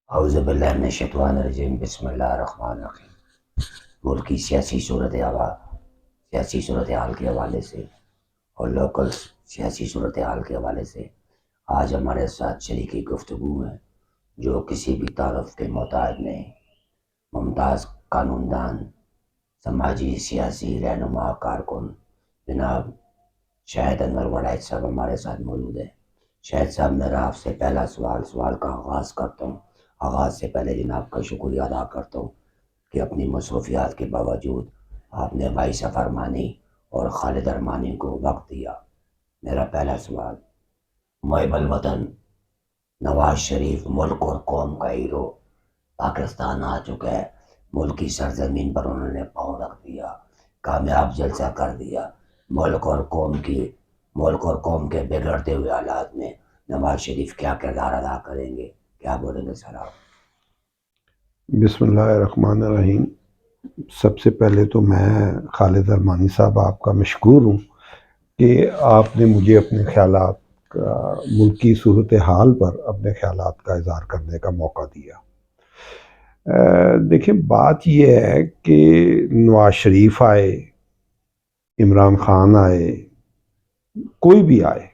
اعوذ باللہ من الشیطان الرجیم، بسم اللہ الرحمن الرحیم۔ ملک کی سیاسی صورتحال کے حوالے سے اور لوکل سیاسی صورتحال کے حوالے سے آج ہمارے ساتھ شریکی گفتگو ہے جو کسی بھی تعارف کے محتاج نہیں، ممتاز قانوندان، سماجی سیاسی رہنما کارکن جناب شاہد انور وڑائچ صاحب ہمارے ساتھ موجود ہیں۔ شاہد صاحب، میرا آپ سے پہلا سوال کا آغاز کرتا ہوں۔ آغاز سے پہلے جناب کا شکریہ ادا کرتا ہوں کہ اپنی مصروفیات کے باوجود آپ نے بھائی سفر ارمانی اور خالد ارمانی کو وقت دیا۔ میرا پہلا سوال، محب الوطن نواز شریف ملک اور قوم کا ہیرو پاکستان آ چکا ہے، ملک کی سرزمین پر انہوں نے پاؤں رکھ دیا، کامیاب جلسہ کر دیا۔ ملک اور قوم کے بگڑتے ہوئے حالات میں نواز شریف کیا کردار ادا کریں گے؟ کیا بولیں گے سر آپ؟ بسم اللہ الرحمن الرحیم۔ سب سے پہلے تو میں خالد ارمانی صاحب آپ کا مشکور ہوں کہ آپ نے مجھے اپنے خیالات کا، ملکی صورتحال پر اپنے خیالات کا اظہار کرنے کا موقع دیا۔ دیکھیں، بات یہ ہے کہ نواز شریف آئے، عمران خان آئے، کوئی بھی آئے،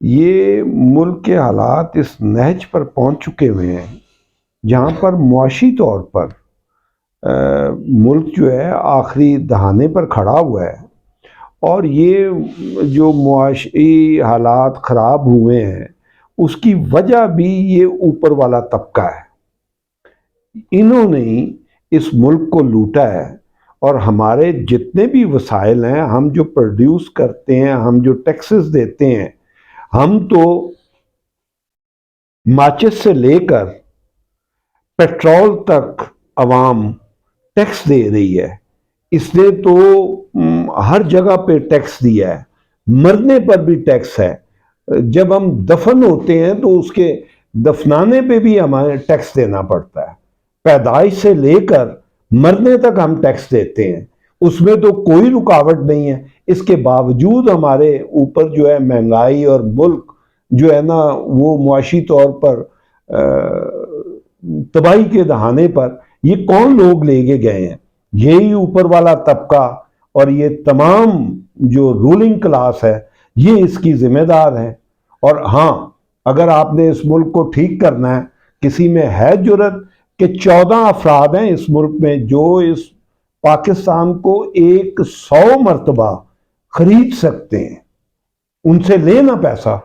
یہ ملک کے حالات اس نہج پر پہنچ چکے ہوئے ہیں جہاں پر معاشی طور پر ملک جو ہے آخری دہانے پر کھڑا ہوا ہے، اور یہ جو معاشی حالات خراب ہوئے ہیں اس کی وجہ بھی یہ اوپر والا طبقہ ہے۔ انہوں نے اس ملک کو لوٹا ہے، اور ہمارے جتنے بھی وسائل ہیں، ہم جو پروڈیوس کرتے ہیں، ہم جو ٹیکسز دیتے ہیں، ہم تو ماچس سے لے کر پیٹرول تک عوام ٹیکس دے رہی ہے۔ اس نے تو ہر جگہ پہ ٹیکس دیا ہے، مرنے پر بھی ٹیکس ہے۔ جب ہم دفن ہوتے ہیں تو اس کے دفنانے پہ بھی ہمیں ٹیکس دینا پڑتا ہے۔ پیدائش سے لے کر مرنے تک ہم ٹیکس دیتے ہیں، اس میں تو کوئی رکاوٹ نہیں ہے۔ اس کے باوجود ہمارے اوپر جو ہے مہنگائی، اور ملک جو ہے نا وہ معاشی طور پر تباہی کے دہانے پر یہ کون لوگ لے کے گئے ہیں؟ یہی اوپر والا طبقہ اور یہ تمام جو رولنگ کلاس ہے، یہ اس کی ذمہ دار ہے۔ اور ہاں، اگر آپ نے اس ملک کو ٹھیک کرنا ہے، کسی میں ہے جرت کہ 14 افراد ہیں اس ملک میں جو اس پاکستان کو 100 مرتبہ خرید سکتے ہیں، ان سے لینا پیسہ۔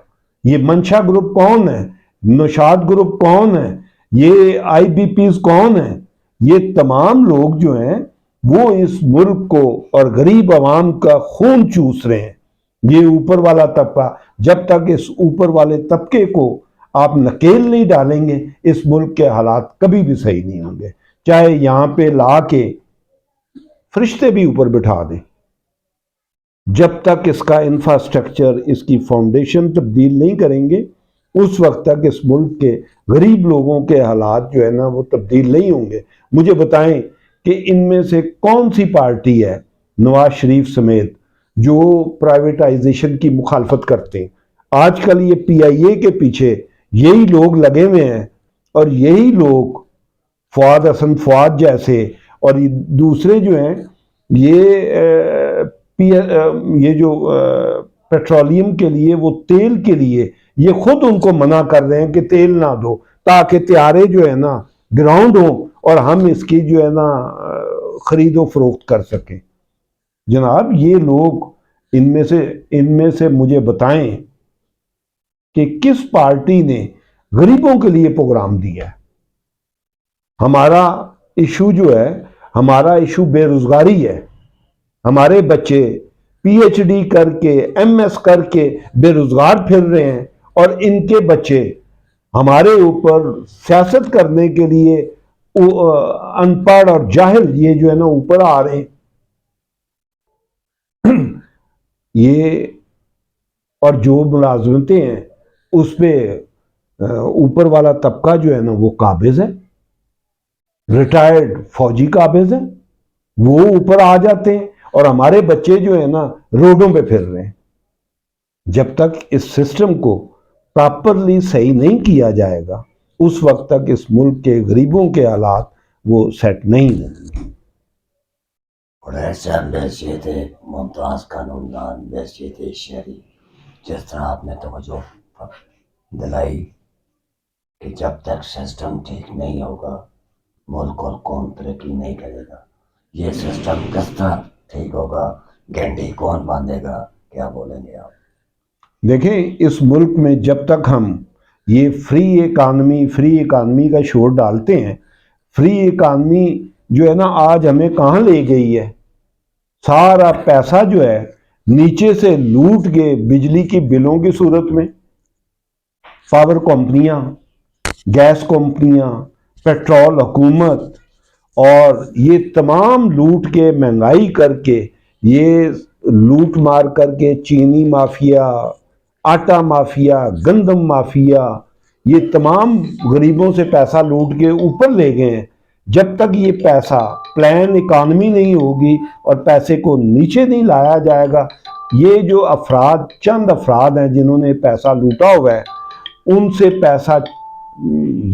یہ منشا گروپ کون ہے؟ نوشاد گروپ کون ہے؟ یہ آئی بی پیز کون ہیں؟ یہ تمام لوگ جو ہیں وہ اس ملک کو اور غریب عوام کا خون چوس رہے ہیں۔ یہ اوپر والا طبقہ، جب تک اس اوپر والے طبقے کو آپ نکیل نہیں ڈالیں گے، اس ملک کے حالات کبھی بھی صحیح نہیں ہوں گے، چاہے یہاں پہ لا کے فرشتے بھی اوپر بٹھا دیں۔ جب تک اس کا انفراسٹرکچر، اس کی فاؤنڈیشن تبدیل نہیں کریں گے، اس وقت تک اس ملک کے غریب لوگوں کے حالات جو ہے نا وہ تبدیل نہیں ہوں گے۔ مجھے بتائیں کہ ان میں سے کون سی پارٹی ہے، نواز شریف سمیت، جو پرائیویٹائزیشن کی مخالفت کرتے ہیں؟ آج کل یہ پی آئی اے کے پیچھے یہی لوگ لگے ہوئے ہیں، اور یہی لوگ فواد حسن فواد جیسے اور دوسرے جو ہیں، یہ جو پیٹرولیم کے لیے، وہ تیل کے لیے، یہ خود ان کو منع کر رہے ہیں کہ تیل نہ دو، تاکہ طیارے جو ہے نا گراؤنڈ ہوں اور ہم اس کی جو ہے نا خرید و فروخت کر سکیں۔ جناب، یہ لوگ ان میں سے مجھے بتائیں کہ کس پارٹی نے غریبوں کے لیے پروگرام دیا ہے؟ ہمارا ایشو جو ہے، ہمارا ایشو بے روزگاری ہے۔ ہمارے بچے پی ایچ ڈی کر کے، ایم ایس کر کے بے روزگار پھر رہے ہیں، اور ان کے بچے ہمارے اوپر سیاست کرنے کے لیے ان پڑھ اور جاہل یہ جو ہے نا اوپر آ رہے ہیں۔ یہ اور جو ملازمتیں ہیں اس پہ اوپر والا طبقہ جو ہے نا وہ قابض ہے، ریٹائرڈ فوجی قابض ہیں، وہ اوپر آ جاتے ہیں، اور ہمارے بچے جو ہیں نا روڈوں پہ پھر رہے ہیں۔ جب تک اس سسٹم کو پراپرلی صحیح نہیں کیا جائے گا، اس وقت تک اس ملک کے غریبوں کے حالات وہ سیٹ نہیں ہوں گے۔ اور ایسا بحثیت ممتاز قانون بحثیت شہری، جس طرح آپ نے توجہ دلائی کہ جب تک سسٹم ٹھیک نہیں ہوگا ملک اور قوم ترقی نہیں کرے گا۔ یہ سسٹم کس طرح ٹھیک ہوگا، گھنٹی کون باندھے گا، کیا بولیں گے آپ؟ دیکھیں، اس ملک میں جب تک ہم یہ فری اکانومی کا شور ڈالتے ہیں، فری اکانومی جو ہے نا آج ہمیں کہاں لے گئی ہے؟ سارا پیسہ جو ہے نیچے سے لوٹ کے بجلی کی بلوں کی صورت میں پاور کمپنیاں، گیس کمپنیاں، پیٹرول حکومت، اور یہ تمام لوٹ کے مہنگائی کر کے، یہ لوٹ مار کر کے چینی مافیا، آٹا مافیا، گندم مافیا، یہ تمام غریبوں سے پیسہ لوٹ کے اوپر لے گئے ہیں۔ جب تک یہ پیسہ پلان اکانومی نہیں ہوگی اور پیسے کو نیچے نہیں لایا جائے گا، یہ جو چند افراد ہیں جنہوں نے پیسہ لوٹا ہوا ہے، ان سے پیسہ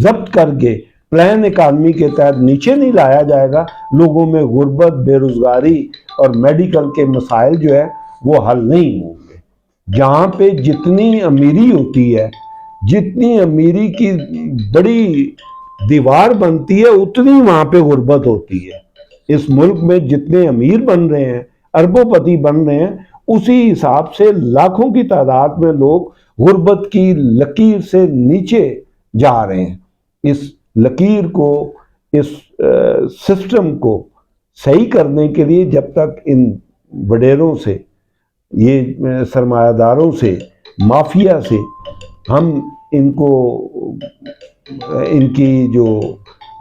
ضبط کر کے پلان اکانومی کے تحت نیچے نہیں لایا جائے گا، لوگوں میں غربت، بے روزگاری اور میڈیکل کے مسائل جو ہے وہ حل نہیں ہوں گے۔ جہاں پہ جتنی امیری ہوتی ہے، جتنی امیری کی بڑی دیوار بنتی ہے، اتنی وہاں پہ غربت ہوتی ہے۔ اس ملک میں جتنے امیر بن رہے ہیں، اربوں پتی بن رہے ہیں، اسی حساب سے لاکھوں کی تعداد میں لوگ غربت کی لکیر سے نیچے جا رہے ہیں۔ اس لکیر کو، اس سسٹم کو صحیح کرنے کے لیے جب تک ان وڈیروں سے، یہ سرمایہ داروں سے، مافیا سے ہم ان کو ان کی جو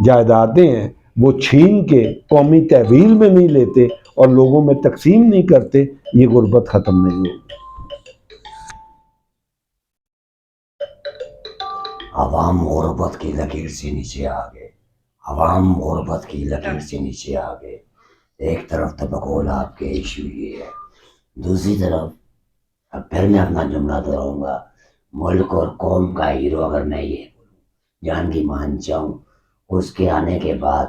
جائیدادیں ہیں وہ چھین کے قومی تحویل میں نہیں لیتے اور لوگوں میں تقسیم نہیں کرتے، یہ غربت ختم نہیں ہوگی۔ عوام غربت کی لکیر سے نیچے آ گئے، عوام غربت کی لکیر سے نیچے آ گئے۔ ایک طرف تو بقول آپ کے ایشو یہ ہے، دوسری طرف اب پھر میں اپنا جملہ دہراؤں گا، ملک اور قوم کا ہیرو اگر میں یہ بولوں، جان کی مان چاہوں، اس کے آنے کے بعد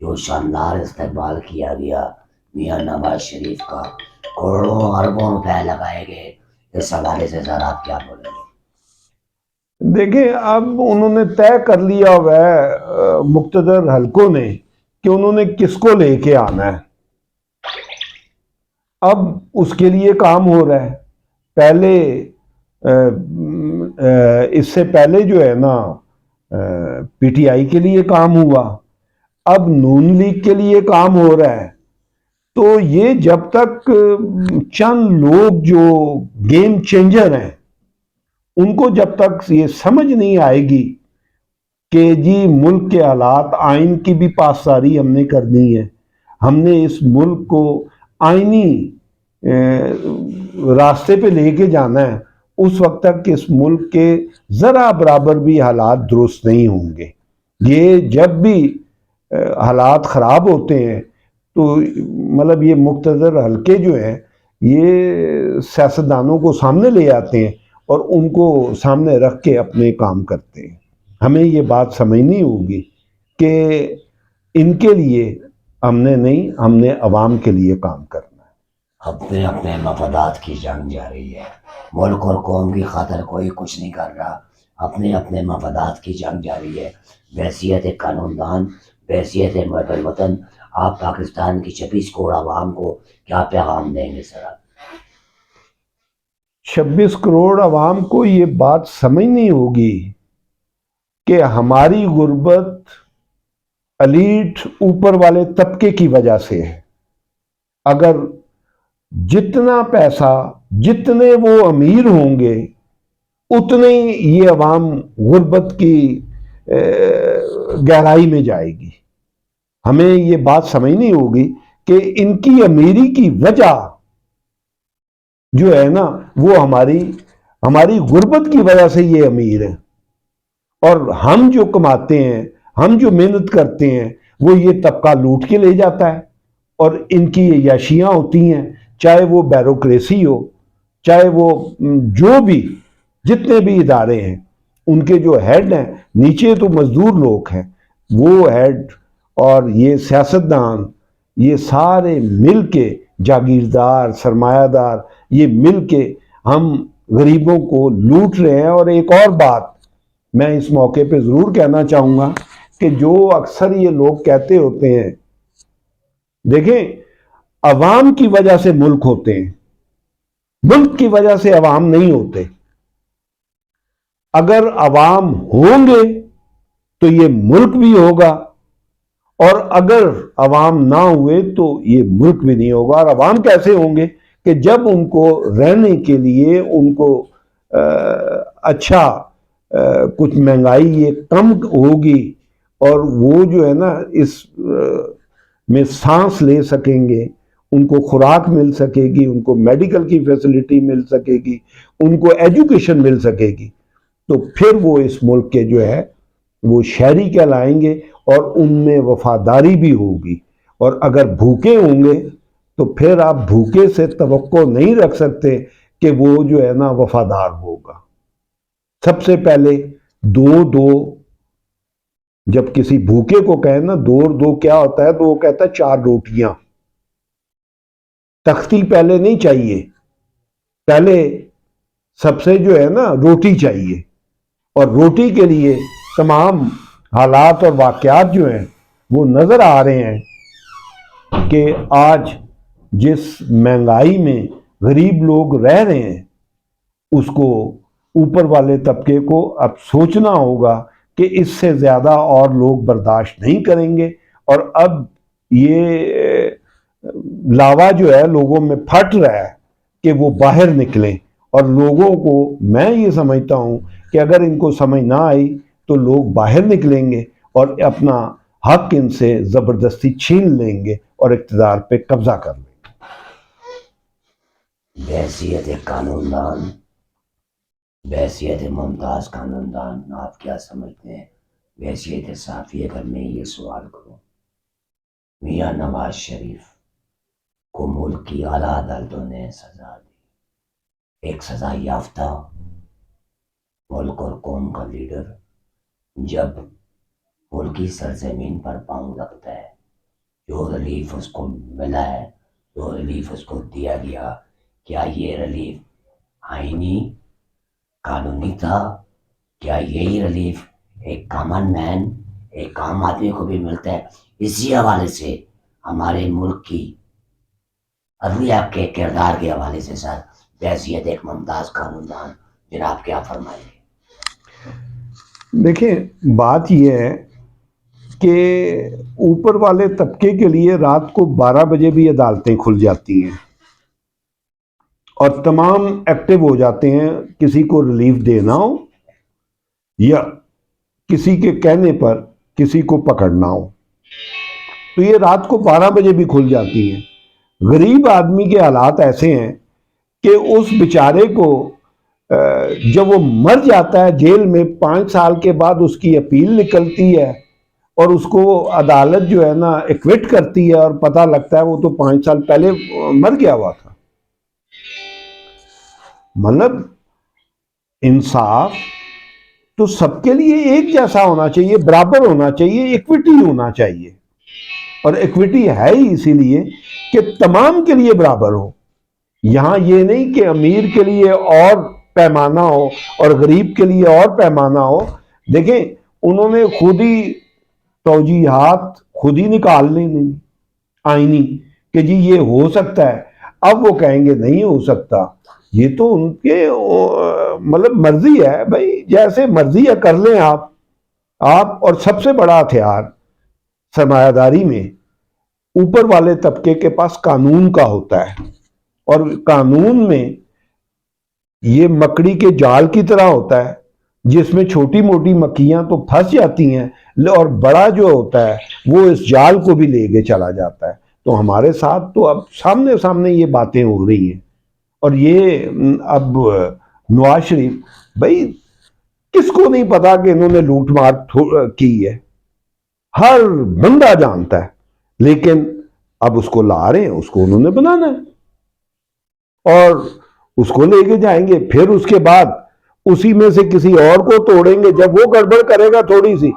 جو شاندار استقبال کیا گیا میاں نواز شریف کا، کروڑوں اربوں روپے لگائے گئے، اس حوالے سے ذرا آپ کیا بولیں گے؟ دیکھیں، اب انہوں نے طے کر لیا ہوا ہے مقتدر حلقوں نے کہ انہوں نے کس کو لے کے آنا ہے۔ اب اس کے لیے کام ہو رہا ہے۔ پہلے اس سے پہلے جو ہے نا پی ٹی آئی کے لیے کام ہوا، اب نون لیگ کے لیے کام ہو رہا ہے۔ تو یہ جب تک چند لوگ جو گیم چینجر ہیں، ان کو جب تک یہ سمجھ نہیں آئے گی کہ جی ملک کے حالات، آئین کی بھی پاسداری ہم نے کرنی ہے، ہم نے اس ملک کو آئینی راستے پہ لے کے جانا ہے، اس وقت تک اس ملک کے ذرا برابر بھی حالات درست نہیں ہوں گے۔ یہ جب بھی حالات خراب ہوتے ہیں تو مطلب یہ مقتدر حلقے جو ہیں یہ سیاستدانوں کو سامنے لے آتے ہیں اور ان کو سامنے رکھ کے اپنے کام کرتے ہیں۔ ہمیں یہ بات سمجھنی ہوگی کہ ان کے لیے ہم نے نہیں، ہم نے عوام کے لیے کام کرنا ہے۔ اپنے اپنے مفادات کی جنگ جاری ہے، ملک اور قوم کی خاطر کوئی کچھ نہیں کر رہا، اپنے اپنے مفادات کی جنگ جاری ہے۔ بحیثیت قانون دان، بحیثیت محب الوطن، آپ پاکستان کی 26 کروڑ عوام کو کیا پیغام دیں گے سر؟ 26 کروڑ عوام کو یہ بات سمجھنی ہوگی کہ ہماری غربت ایلیٹ، اوپر والے طبقے کی وجہ سے ہے۔ اگر جتنا پیسہ، جتنے وہ امیر ہوں گے، اتنے یہ عوام غربت کی گہرائی میں جائے گی۔ ہمیں یہ بات سمجھنی ہوگی کہ ان کی امیری کی وجہ جو ہے نا وہ ہماری غربت کی وجہ سے یہ امیر ہیں، اور ہم جو کماتے ہیں، ہم جو محنت کرتے ہیں، وہ یہ طبقہ لوٹ کے لے جاتا ہے، اور ان کی عیاشیاں ہوتی ہیں، چاہے وہ بیوروکریسی ہو، چاہے وہ جو بھی جتنے بھی ادارے ہیں، ان کے جو ہیڈ ہیں، نیچے تو مزدور لوگ ہیں، وہ ہیڈ اور یہ سیاستدان، یہ سارے مل کے، جاگیردار، سرمایہ دار، یہ مل کے ہم غریبوں کو لوٹ رہے ہیں۔ اور ایک اور بات میں اس موقع پہ ضرور کہنا چاہوں گا کہ جو اکثر یہ لوگ کہتے ہوتے ہیں، دیکھیں عوام کی وجہ سے ملک ہوتے ہیں، ملک کی وجہ سے عوام نہیں ہوتے۔ اگر عوام ہوں گے تو یہ ملک بھی ہوگا، اور اگر عوام نہ ہوئے تو یہ ملک بھی نہیں ہوگا۔ اور عوام کیسے ہوں گے؟ کہ جب ان کو رہنے کے لیے ان کو اچھا کچھ مہنگائی یہ کم ہوگی، اور وہ جو ہے نا اس میں سانس لے سکیں گے، ان کو خوراک مل سکے گی، ان کو میڈیکل کی فیسلٹی مل سکے گی، ان کو ایجوکیشن مل سکے گی، تو پھر وہ اس ملک کے جو ہے وہ شہری کہلائیں گے، اور ان میں وفاداری بھی ہوگی۔ اور اگر بھوکے ہوں گے تو پھر آپ بھوکے سے توقع نہیں رکھ سکتے کہ وہ جو ہے نا وفادار ہوگا۔ سب سے پہلے دو دو، جب کسی بھوکے کو کہیں نا دو اور دو کیا ہوتا ہے، تو وہ کہتا ہے 4 روٹیاں۔ تختی پہلے نہیں چاہیے، پہلے سب سے جو ہے نا روٹی چاہیے، اور روٹی کے لیے تمام حالات اور واقعات جو ہیں وہ نظر آ رہے ہیں کہ آج جس مہنگائی میں غریب لوگ رہ رہے ہیں، اس کو اوپر والے طبقے کو اب سوچنا ہوگا کہ اس سے زیادہ اور لوگ برداشت نہیں کریں گے، اور اب یہ لاوا جو ہے لوگوں میں پھٹ رہا ہے کہ وہ باہر نکلیں۔ اور لوگوں کو میں یہ سمجھتا ہوں کہ اگر ان کو سمجھ نہ آئی تو لوگ باہر نکلیں گے اور اپنا حق ان سے زبردستی چھین لیں گے اور اقتدار پہ قبضہ کر لیں گے۔ بحیثیت قانون دان، بحیثیت ممتاز قانون دان، آپ کیا سمجھتے ہیں؟ بحیثیت صحافی اگر میں یہ سوال کروں، میاں نواز شریف کو ملک کی اعلیٰ عدالتوں نے سزا دی، ایک سزا یافتہ ملک اور قوم کا لیڈر جب ملکی سرزمین پر پاؤں رکھتا ہے، جو ریلیف اس کو ملا ہے، جو ریلیف اس کو دیا گیا، کیا یہ ریلیف آئینی قانونی تھا؟ کیا یہی ریلیف ایک کامن مین، ایک عام آدمی کو بھی ملتا ہے؟ اسی حوالے سے ہمارے ملک کی عدلیہ کے کردار کے حوالے سے سر، بحیثیت ایک ممتاز قانون دان جناب کیا فرمائیں گے؟ دیکھیں بات یہ ہے کہ اوپر والے طبقے کے لیے رات کو 12 بجے بھی عدالتیں کھل جاتی ہیں اور تمام ایکٹیو ہو جاتے ہیں، کسی کو ریلیف دینا ہو یا کسی کے کہنے پر کسی کو پکڑنا ہو تو یہ رات کو 12 بجے بھی کھل جاتی ہیں۔ غریب آدمی کے حالات ایسے ہیں کہ اس بیچارے کو جب وہ مر جاتا ہے جیل میں 5 سال کے بعد اس کی اپیل نکلتی ہے اور اس کو عدالت جو ہے نا ایکوٹ کرتی ہے، اور پتہ لگتا ہے وہ تو 5 سال پہلے مر گیا ہوا تھا۔ مطلب انصاف تو سب کے لیے ایک جیسا ہونا چاہیے، برابر ہونا چاہیے، ایکوٹی ہونا چاہیے، اور ایکوٹی ہے ہی اسی لیے کہ تمام کے لیے برابر ہو۔ یہاں یہ نہیں کہ امیر کے لیے اور پیمانہ ہو اور غریب کے لیے اور پیمانہ ہو۔ دیکھیں انہوں نے خود ہی توجیہات خود ہی نکال لیں آئینی کہ جی یہ ہو سکتا ہے، اب وہ کہیں گے نہیں ہو سکتا۔ یہ تو ان کے مطلب مرضی ہے بھائی، جیسے مرضی ہے کر لیں آپ۔ اور سب سے بڑا ہتھیار سرمایہ داری میں اوپر والے طبقے کے پاس قانون کا ہوتا ہے، اور قانون میں یہ مکڑی کے جال کی طرح ہوتا ہے جس میں چھوٹی موٹی مکھیاں تو پھنس جاتی ہیں، اور بڑا جو ہوتا ہے وہ اس جال کو بھی لے کے چلا جاتا ہے۔ تو ہمارے ساتھ تو اب سامنے سامنے یہ باتیں ہو رہی ہیں، اور یہ اب نواز شریف بھائی کس کو نہیں پتا کہ انہوں نے لوٹ مار کی ہے، ہر بندہ جانتا ہے، لیکن اب اس کو لا رہے ہیں، اس کو انہوں نے بنانا ہے اور اس کو لے کے جائیں گے۔ پھر اس کے بعد اسی میں سے کسی اور کو توڑیں گے، جب وہ گڑبڑ کرے گا تھوڑی سی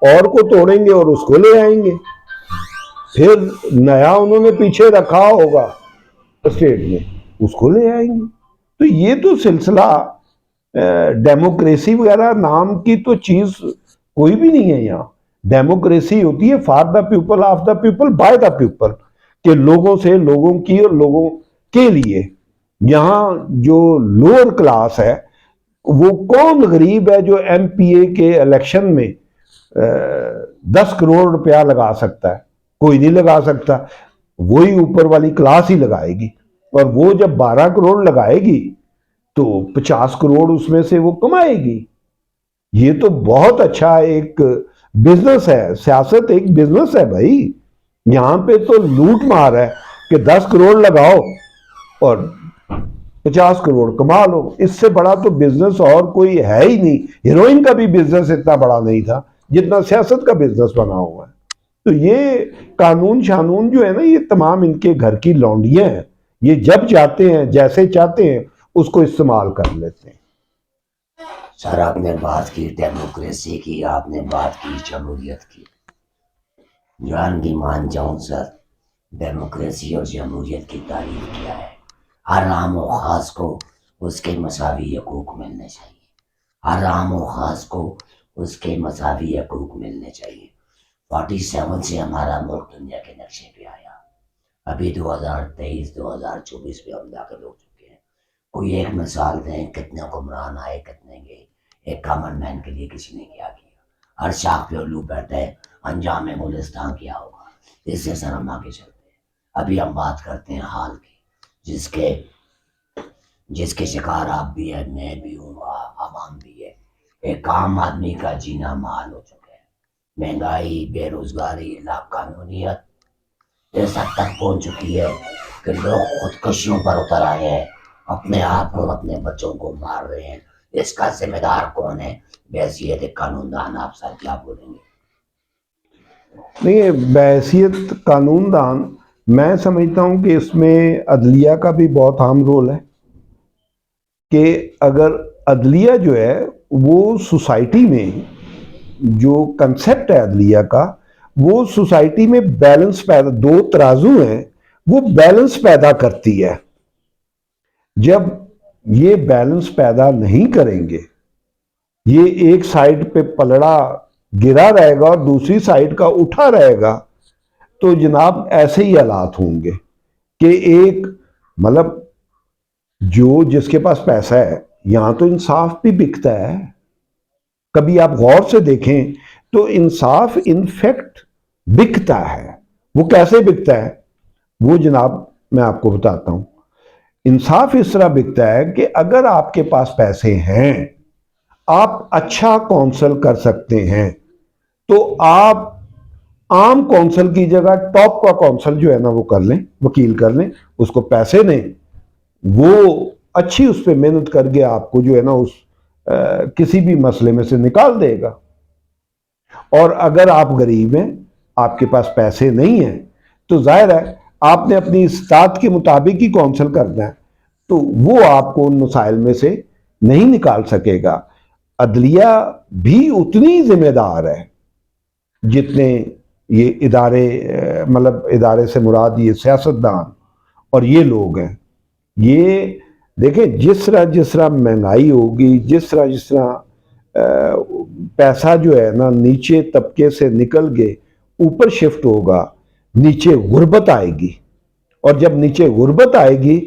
اور کو توڑیں گے اور اس کو لے آئیں گے، پھر نیا انہوں نے پیچھے رکھا ہوگا اسٹیٹ میں، اس کو لے آئیں گے۔ تو یہ تو سلسلہ ڈیموکریسی وغیرہ نام کی تو چیز کوئی بھی نہیں ہے یہاں۔ ڈیموکریسی ہوتی ہے for the people, of the people, by the people, کہ لوگوں سے، لوگوں کی اور لوگوں کے لیے۔ یہاں جو لوور کلاس ہے، وہ کون غریب ہے جو ایم پی اے کے الیکشن میں 10 کروڑ روپیہ لگا سکتا ہے؟ کوئی نہیں لگا سکتا، وہی اوپر والی کلاس ہی لگائے گی، اور وہ جب 12 کروڑ لگائے گی تو 50 کروڑ اس میں سے وہ کمائے گی۔ یہ تو بہت اچھا ایک بزنس ہے، سیاست ایک بزنس ہے بھائی۔ یہاں پہ تو لوٹ مار ہے کہ 10 کروڑ لگاؤ اور 50 کروڑ کما لو، اس سے بڑا تو بزنس اور کوئی ہے ہی نہیں۔ ہیروئن کا بھی بزنس اتنا بڑا نہیں تھا جتنا سیاست کا بزنس بنا ہوا ہے۔ تو یہ قانون شانون جو ہے نا، یہ تمام ان کے گھر کی لونڈیاں ہیں، یہ جب چاہتے ہیں جیسے چاہتے ہیں اس کو استعمال کر لیتے ہیں۔ سر آپ نے بات کی ڈیموکریسی کی، آپ نے بات کی جمہوریت کی، جان کی مان جاؤں سر، ڈیموکریسی اور جمہوریت کی تعریف کیا ہے؟ ہر عام و خاص کو اس کے مساوی حقوق ملنے چاہیے، ہر عام و خاص کو اس کے مساوی حقوق ملنے چاہیے۔ 47 سے ہمارا ملک دنیا کے نقشے پہ آیا، ابھی 2023-2024 میں ہم داخل ہو چکے ہیں۔ کوئی ایک مثال دیں، کتنے حکمران آئے، کتنے گئے؟ ایک کامن مین کے لیے کسی نے کیا کیا؟ ہر شاخ پہ الو بیٹھے، انجام گلستان کیا ہوگا؟ اس سے سر ہم آگے چلتے ہیں۔ ابھی ہم بات کرتے ہیں حال کی، جس کے شکار آپ بھی ہیں، میں بھی ہوں، عوام بھی ہے۔ ایک عام آدمی کا جینا محال ہو چکا ہے، مہنگائی، بے روزگاری، لاقانونیت اس حد تک پہنچ چکی ہے کہ لوگ خودکشیوں پر اتر آئے ہیں، اپنے آپ اور اپنے بچوں کو مار رہے ہیں۔ اس کا ذمہ دار کون ہے؟ بحیثیت قانون دان آپ سر کیا بولیں گے؟ نہیں، بحیثیت قانون دان میں سمجھتا ہوں کہ اس میں عدلیہ کا بھی بہت اہم رول ہے، کہ اگر عدلیہ جو ہے وہ سوسائٹی میں، جو کنسپٹ ہے عدلیہ کا، وہ سوسائٹی میں بیلنس پیدا، دو ترازو ہیں، وہ بیلنس پیدا کرتی ہے۔ جب یہ بیلنس پیدا نہیں کریں گے، یہ ایک سائیڈ پہ پلڑا گرا رہے گا اور دوسری سائیڈ کا اٹھا رہے گا، تو جناب ایسے ہی حالات ہوں گے کہ ایک مطلب جو جس کے پاس پیسہ ہے، یہاں تو انصاف بھی بکتا ہے۔ کبھی آپ غور سے دیکھیں تو انصاف انفیکٹ بکتا ہے۔ وہ کیسے بکتا ہے؟ وہ جناب میں آپ کو بتاتا ہوں۔ انصاف اس طرح بکتا ہے کہ اگر آپ کے پاس پیسے ہیں، آپ اچھا کونسل کر سکتے ہیں، تو آپ عام کونسل کی جگہ ٹاپ کا کونسل جو ہے نا وہ کر لیں، وکیل کر لیں، اس کو پیسے دیں، وہ اچھی اس پہ محنت کر کے آپ کو جو ہے نا اس کسی بھی مسئلے میں سے نکال دے گا۔ اور اگر آپ غریب ہیں، آپ کے پاس پیسے نہیں ہیں، تو ظاہر ہے آپ نے اپنی استطاعت کے مطابق ہی کونسل کرنا ہے، تو وہ آپ کو ان مسائل میں سے نہیں نکال سکے گا۔ عدلیہ بھی اتنی ذمہ دار ہے جتنے یہ ادارے، مطلب ادارے سے مراد یہ سیاستدان اور یہ لوگ ہیں۔ یہ دیکھیں، جس طرح مہنگائی ہوگی، جس طرح پیسہ جو ہے نا نیچے طبقے سے نکل کے اوپر شفٹ ہوگا، نیچے غربت آئے گی، اور جب نیچے غربت آئے گی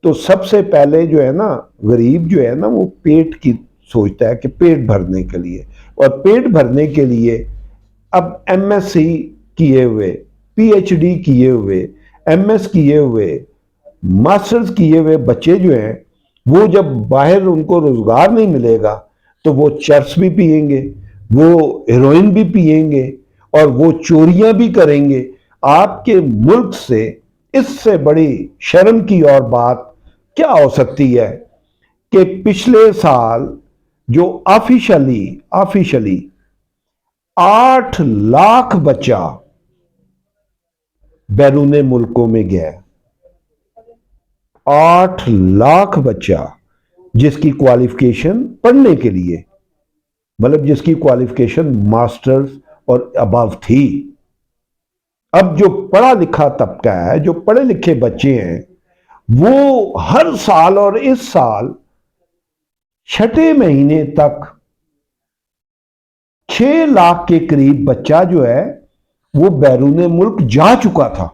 تو سب سے پہلے جو ہے نا غریب جو ہے نا وہ پیٹ کی سوچتا ہے، کہ پیٹ بھرنے کے لیے، اور پیٹ بھرنے کے لیے اب ایم ایس سی کیے ہوئے، پی ایچ ڈی کیے ہوئے، ایم ایس کیے ہوئے، ماسٹرز کیے ہوئے بچے جو ہیں، وہ جب باہر ان کو روزگار نہیں ملے گا تو وہ چرس بھی پیئیں گے، وہ ہیروئن بھی پیئیں گے، اور وہ چوریاں بھی کریں گے۔ آپ کے ملک سے اس سے بڑی شرم کی اور بات کیا ہو سکتی ہے کہ پچھلے سال جو آفیشلی 8 لاکھ بچہ بیرون ملکوں میں گیا، 8 لاکھ بچہ جس کی کوالیفیکیشن پڑھنے کے لیے، مطلب جس کی کوالیفیکیشن ماسٹرز اور ابو تھی. اب جو پڑھا لکھا طبقہ ہے، جو پڑھے لکھے بچے ہیں، وہ ہر سال اور اس سال 6 مہینے تک 6 لاکھ کے قریب بچہ جو ہے وہ بیرون ملک جا چکا تھا،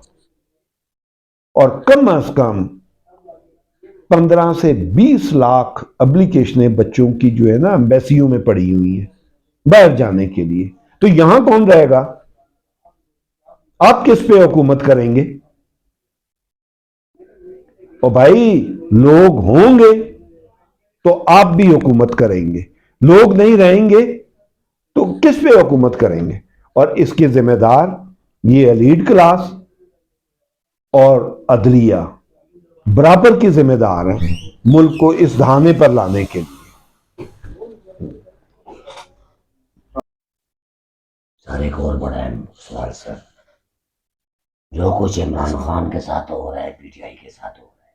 اور کم از کم 15 سے 20 لاکھ اپلیکیشنیں بچوں کی جو ہے نا ایمبیسیوں میں پڑی ہوئی ہیں باہر جانے کے لیے. تو یہاں کون رہے گا؟ آپ کس پہ حکومت کریں گے؟ اور بھائی لوگ ہوں گے تو آپ بھی حکومت کریں گے، لوگ نہیں رہیں گے تو کس پہ حکومت کریں گے؟ اور اس کے ذمہ دار یہ ایلیٹ کلاس اور عدلیہ برابر کی ذمہ دار ہیں ملک کو اس دھانے پر لانے کے لیے. سر ایک اور بڑا اہم سوال سر، جو کچھ عمران خان کے ساتھ ہو رہا ہے، پی ٹی آئی کے ساتھ ہو رہا ہے،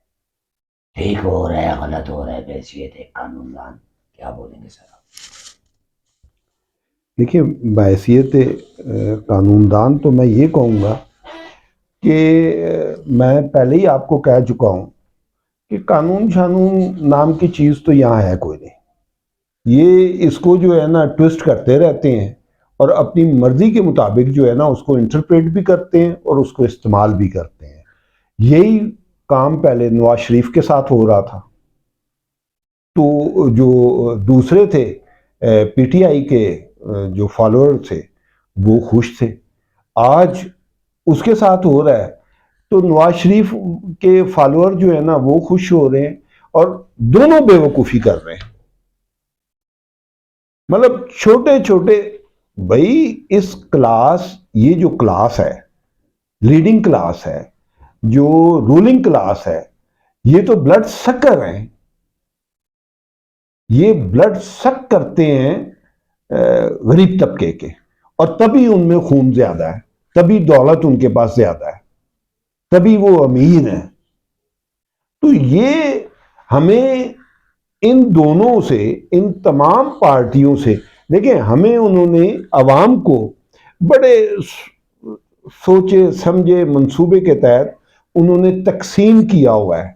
ٹھیک ہو رہا ہے غلط ہو رہا ہے، بحیثیت ایک قانون دان کیا بولیں گے سر آپ؟ دیکھیے، بحیثیت قانون دان تو میں یہ کہوں گا کہ میں پہلے ہی آپ کو کہہ چکا ہوں کہ قانون شانون نام کی چیز تو یہاں ہے کوئی نہیں. یہ اس کو جو ہے نا ٹوسٹ کرتے رہتے ہیں اور اپنی مرضی کے مطابق جو ہے نا اس کو انٹرپریٹ بھی کرتے ہیں اور اس کو استعمال بھی کرتے ہیں. یہی کام پہلے نواز شریف کے ساتھ ہو رہا تھا، تو جو دوسرے تھے پی ٹی آئی کے جو فالوور تھے وہ خوش تھے. آج اس کے ساتھ ہو رہا ہے تو نواز شریف کے فالوور جو ہے نا وہ خوش ہو رہے ہیں اور دونوں بے وقوفی کر رہے ہیں. مطلب چھوٹے چھوٹے بھائی اس کلاس، یہ جو کلاس ہے، لیڈنگ کلاس ہے، جو رولنگ کلاس ہے، یہ تو بلڈ سکر ہیں. یہ بلڈ سک کرتے ہیں غریب طبقے کے، اور تبھی ان میں خون زیادہ ہے، تبھی دولت ان کے پاس زیادہ ہے، تبھی وہ امیر ہیں. تو یہ ہمیں ان دونوں سے، ان تمام پارٹیوں سے، دیکھیں ہمیں انہوں نے عوام کو بڑے سوچے سمجھے منصوبے کے تحت انہوں نے تقسیم کیا ہوا ہے.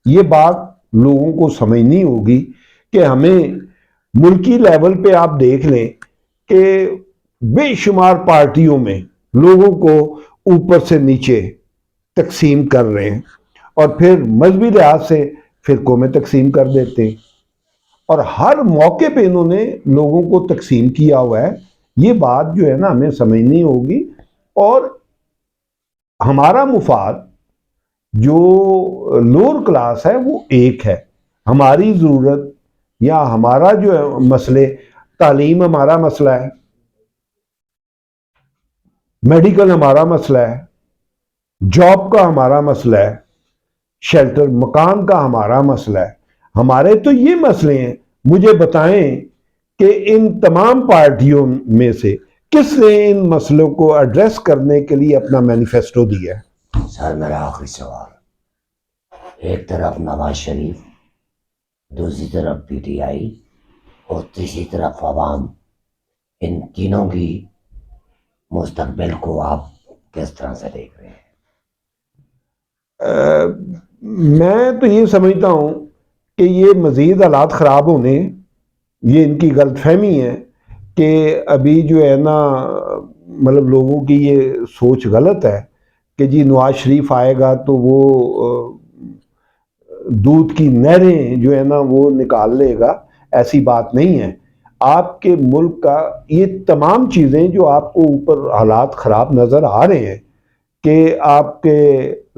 یہ بات لوگوں کو سمجھنی ہوگی کہ ہمیں ملکی لیول پہ آپ دیکھ لیں کہ بے شمار پارٹیوں میں لوگوں کو اوپر سے نیچے تقسیم کر رہے ہیں، اور پھر مذہبی لحاظ سے فرقوں میں تقسیم کر دیتے ہیں، اور ہر موقع پہ انہوں نے لوگوں کو تقسیم کیا ہوا ہے. یہ بات جو ہے نا ہمیں سمجھنی ہوگی، اور ہمارا مفاد جو لوور کلاس ہے وہ ایک ہے. ہماری ضرورت یا ہمارا جو ہے مسئلے، تعلیم ہمارا مسئلہ ہے، میڈیکل ہمارا مسئلہ ہے، جاب کا ہمارا مسئلہ ہے، شیلٹر مکان کا ہمارا مسئلہ ہے. ہمارے تو یہ مسئلے ہیں. مجھے بتائیں کہ ان تمام پارٹیوں میں سے کس نے ان مسئلوں کو ایڈریس کرنے کے لیے اپنا مینیفیسٹو دیا ہے؟ سر میرا آخری سوال، ایک طرف نواز شریف، دوسری طرف پی ٹی آئی اور تیسری طرف عوام، ان تینوں کی مستقبل کو آپ کس طرح سے دیکھ رہے ہیں؟ میں تو یہ سمجھتا ہوں کہ یہ مزید حالات خراب ہونے، یہ ان کی غلط فہمی ہے کہ ابھی جو ہے نا مطلب لوگوں کی یہ سوچ غلط ہے کہ جی نواز شریف آئے گا تو وہ دودھ کی نہریں جو ہے نا وہ نکال لے گا. ایسی بات نہیں ہے. آپ کے ملک کا یہ تمام چیزیں جو آپ کو اوپر حالات خراب نظر آ رہے ہیں کہ آپ کے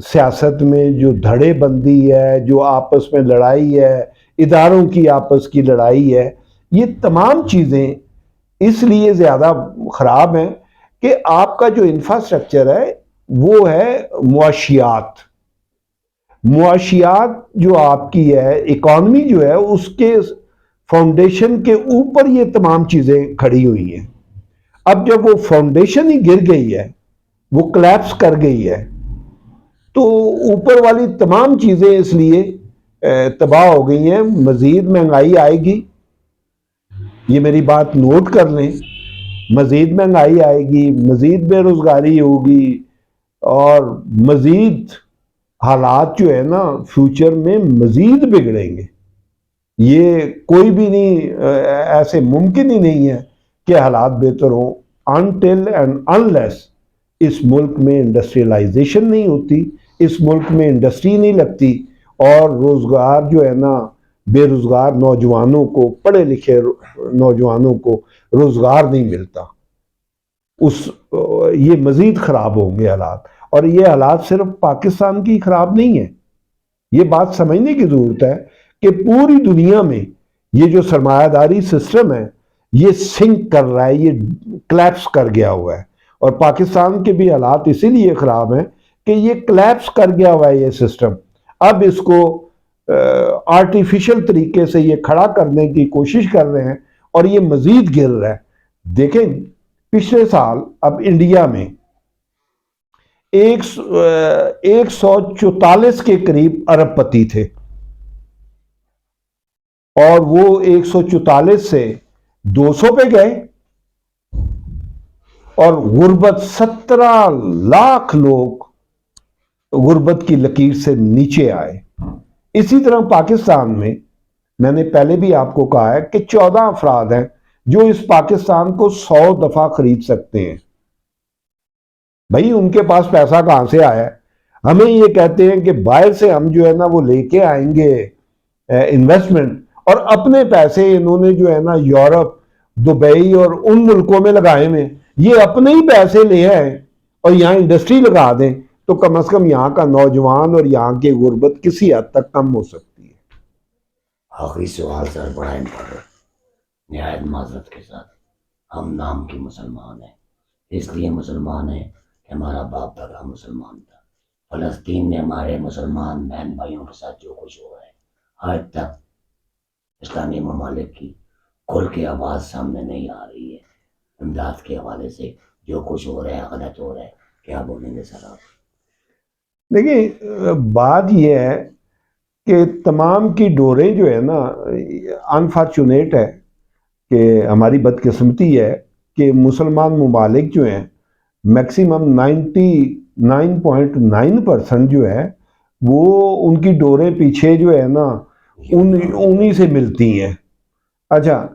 سیاست میں جو دھڑے بندی ہے، جو آپس میں لڑائی ہے، اداروں کی آپس کی لڑائی ہے، یہ تمام چیزیں اس لیے زیادہ خراب ہیں کہ آپ کا جو انفراسٹرکچر ہے وہ ہے معاشیات. معاشیات جو آپ کی ہے، اکانومی جو ہے، اس کے فاؤنڈیشن کے اوپر یہ تمام چیزیں کھڑی ہوئی ہیں. اب جب وہ فاؤنڈیشن ہی گر گئی ہے، وہ کلیپس کر گئی ہے، تو اوپر والی تمام چیزیں اس لیے تباہ ہو گئی ہیں. مزید مہنگائی آئے گی، یہ میری بات نوٹ کر لیں. مزید مہنگائی آئے گی، مزید بے روزگاری ہوگی، اور مزید حالات جو ہے نا فیوچر میں مزید بگڑیں گے. یہ کوئی بھی نہیں، ایسے ممکن ہی نہیں ہے کہ حالات بہتر ہوں until and unless اس ملک میں انڈسٹریلائزیشن نہیں ہوتی، اس ملک میں انڈسٹری نہیں لگتی، اور روزگار جو ہے نا بے روزگار نوجوانوں کو، پڑھے لکھے نوجوانوں کو روزگار نہیں ملتا. یہ مزید خراب ہوں گے حالات. اور یہ حالات صرف پاکستان کی خراب نہیں ہے، یہ بات سمجھنے کی ضرورت ہے کہ پوری دنیا میں یہ جو سرمایہ داری سسٹم ہے یہ سنک کر رہا ہے، یہ کلیپس کر گیا ہوا ہے. اور پاکستان کے بھی حالات اسی لیے خراب ہیں کہ یہ کلیپس کر گیا ہوا ہے یہ سسٹم. اب اس کو آرٹیفیشل طریقے سے یہ کھڑا کرنے کی کوشش کر رہے ہیں اور یہ مزید گر رہا ہے. دیکھیں پچھلے سال اب انڈیا میں 144 کے قریب ارب پتی تھے، اور وہ 144 سے 200 پہ گئے، اور غربت 17 لاکھ لوگ غربت کی لکیر سے نیچے آئے. اسی طرح پاکستان میں نے پہلے بھی آپ کو کہا ہے کہ 14 افراد ہیں جو اس پاکستان کو 100 دفعہ خرید سکتے ہیں. بھائی ان کے پاس پیسہ کہاں سے آیا ہے؟ ہمیں یہ کہتے ہیں کہ باہر سے ہم جو ہے نا وہ لے کے آئیں گے انویسٹمنٹ، اور اپنے پیسے انہوں نے جو ہے نا یورپ، دبئی اور ان ملکوں میں لگائے ہوئے. یہ اپنے ہی پیسے لے آئیں اور یہاں انڈسٹری لگا دیں تو کم از کم یہاں کا نوجوان اور یہاں کی غربت کسی حد تک کم ہو سکتی ہے. آخری سوال سر بڑا امپورٹنٹ، نہایت معذرت کے ساتھ. ہم نام کے مسلمان ہیں، اس لیے مسلمان ہیں کہ ہمارا باپ دادا مسلمان تھا. فلسطین میں ہمارے مسلمان بہن بھائیوں کے ساتھ جو کچھ ہو رہا ہے، آج تک اسلامی ممالک کی کھل کے آواز سامنے نہیں آ رہی ہے. امداد کے حوالے سے جو کچھ ہو رہا ہے غلط ہو رہا ہے، کیا بولیں گے سر آپ؟ دیکھیں بات یہ ہے کہ تمام کی ڈوریں جو ہے نا انفارچونیٹ ہے کہ ہماری بدقسمتی ہے کہ مسلمان ممالک جو ہیں میکسیمم 99.9% جو ہے وہ ان کی ڈوریں پیچھے جو ہے نا انہی سے ملتی ہیں. اچھا،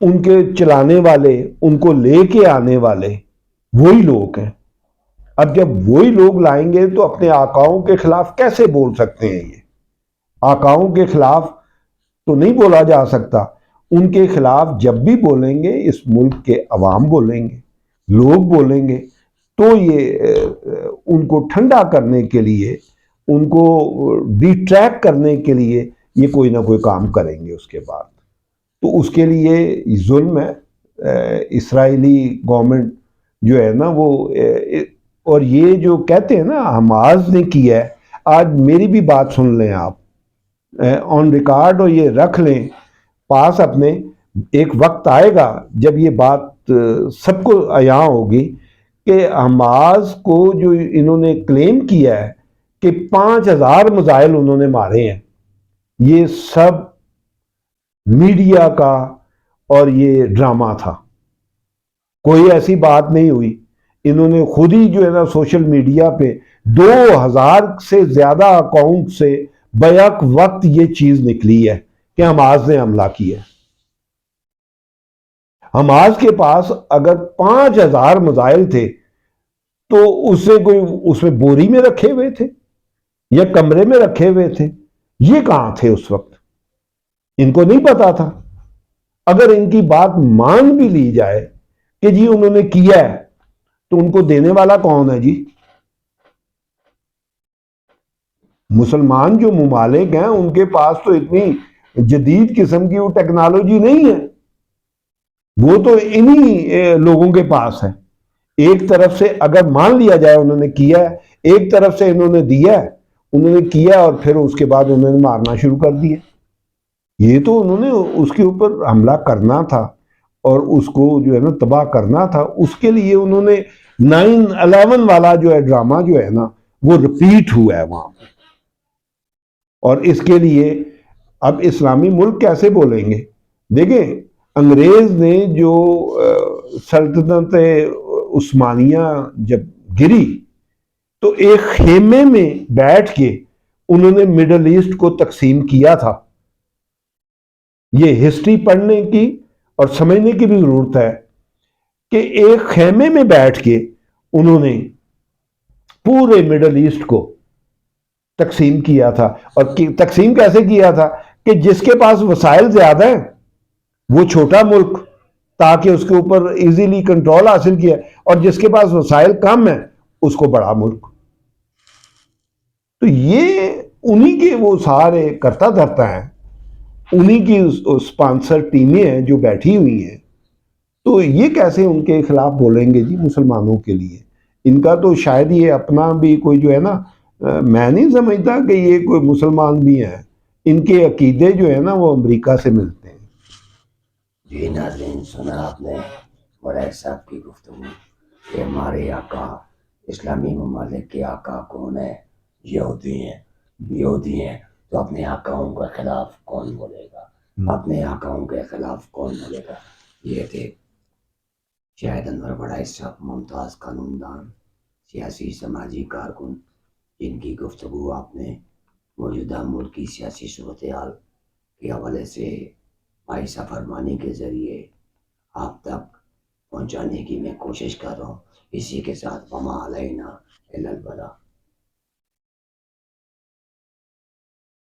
ان کے چلانے والے، ان کو لے کے آنے والے وہی لوگ ہیں. اب جب وہی لوگ لائیں گے تو اپنے آقاؤں کے خلاف کیسے بول سکتے ہیں؟ یہ آقاؤں کے خلاف تو نہیں بولا جا سکتا. ان کے خلاف جب بھی بولیں گے اس ملک کے عوام بولیں گے، لوگ بولیں گے، تو یہ ان کو ٹھنڈا کرنے کے لیے، ان کو ڈی ٹریک کرنے کے لیے یہ کوئی نہ کوئی کام کریں گے اس کے بعد. تو اس کے لیے ظلم ہے. اسرائیلی گورنمنٹ جو ہے نا وہ، اور یہ جو کہتے ہیں نا حماس نے کیا ہے، آج میری بھی بات سن لیں آپ آن ریکارڈ، اور یہ رکھ لیں پاس اپنے. ایک وقت آئے گا جب یہ بات سب کو عیاں ہوگی کہ حماس کو جو انہوں نے کلیم کیا ہے کہ 5000 میزائل انہوں نے مارے ہیں، یہ سب میڈیا کا اور یہ ڈرامہ تھا. کوئی ایسی بات نہیں ہوئی. انہوں نے خود ہی جو ہے نا سوشل میڈیا پہ 2000 سے زیادہ اکاؤنٹ سے بیک وقت یہ چیز نکلی ہے کہ حماس نے حملہ کیا ہے. حماس کے پاس اگر 5000 میزائل تھے تو اس میں بوری میں رکھے ہوئے تھے یا کمرے میں رکھے ہوئے تھے؟ یہ کہاں تھے اس وقت؟ ان کو نہیں پتا تھا. اگر ان کی بات مان بھی لی جائے کہ جی انہوں نے کیا ہے، تو ان کو دینے والا کون ہے جی؟ مسلمان جو ممالک ہیں ان کے پاس تو اتنی جدید قسم کی وہ ٹیکنالوجی نہیں ہے، وہ تو انہی لوگوں کے پاس ہے. ایک طرف سے اگر مان لیا جائے انہوں نے کیا ہے، ایک طرف سے انہوں نے دیا ہے، انہوں نے کیا اور پھر اس کے بعد انہوں نے مارنا شروع کر دیا. یہ تو انہوں نے اس کے اوپر حملہ کرنا تھا اور اس کو جو ہے نا تباہ کرنا تھا. اس کے لیے انہوں نے 9/11 والا جو ہے ڈرامہ جو ہے نا وہ رپیٹ ہوا ہے وہاں. اور اس کے لیے اب اسلامی ملک کیسے بولیں گے؟ دیکھیں انگریز نے جو سلطنت عثمانیہ جب گری تو ایک خیمے میں بیٹھ کے انہوں نے مڈل ایسٹ کو تقسیم کیا تھا. یہ ہسٹری پڑھنے کی اور سمجھنے کی بھی ضرورت ہے کہ ایک خیمے میں بیٹھ کے انہوں نے پورے مڈل ایسٹ کو تقسیم کیا تھا. اور تقسیم کیسے کیا تھا کہ جس کے پاس وسائل زیادہ ہیں وہ چھوٹا ملک تاکہ اس کے اوپر ایزیلی کنٹرول حاصل کیا، اور جس کے پاس وسائل کم ہیں اس کو بڑا ملک. تو یہ انہی کے وہ سارے کرتا دھرتا ہیں، انہی کی اسپانسر ٹیمیں ہیں جو بیٹھی ہوئی ہیں. تو یہ کیسے ان کے خلاف بولیں گے جی مسلمانوں کے لیے؟ ان کا تو شاید یہ اپنا بھی کوئی جو ہے نا، میں نہیں سمجھتا کہ یہ کوئی مسلمان بھی ہیں. ان کے عقیدے جو ہے نا وہ امریکہ سے ملتے ہیں. جی ناظرین، سنا آپ نے مولوی صاحب کی گفتگو کہ ہمارے آقا اسلامی ممالک کے آقا کون ہے؟ یہودی ہیں. تو اپنے آقاؤں کے خلاف کون بولے گا؟ اپنے آقاؤں کے خلاف کون بولے گا؟ یہ تھے شاہد انور بڑائی صاحب، ممتاز قانون دان، سیاسی سماجی کارکن، جن کی گفتگو آپ نے موجودہ ملک کی سیاسی صورتحال کے حوالے سے آئسہ فرمانی کے ذریعے آپ تک پہنچانے کی میں کوشش کر رہا ہوں. اسی کے ساتھ وما علینا الا البلاغ.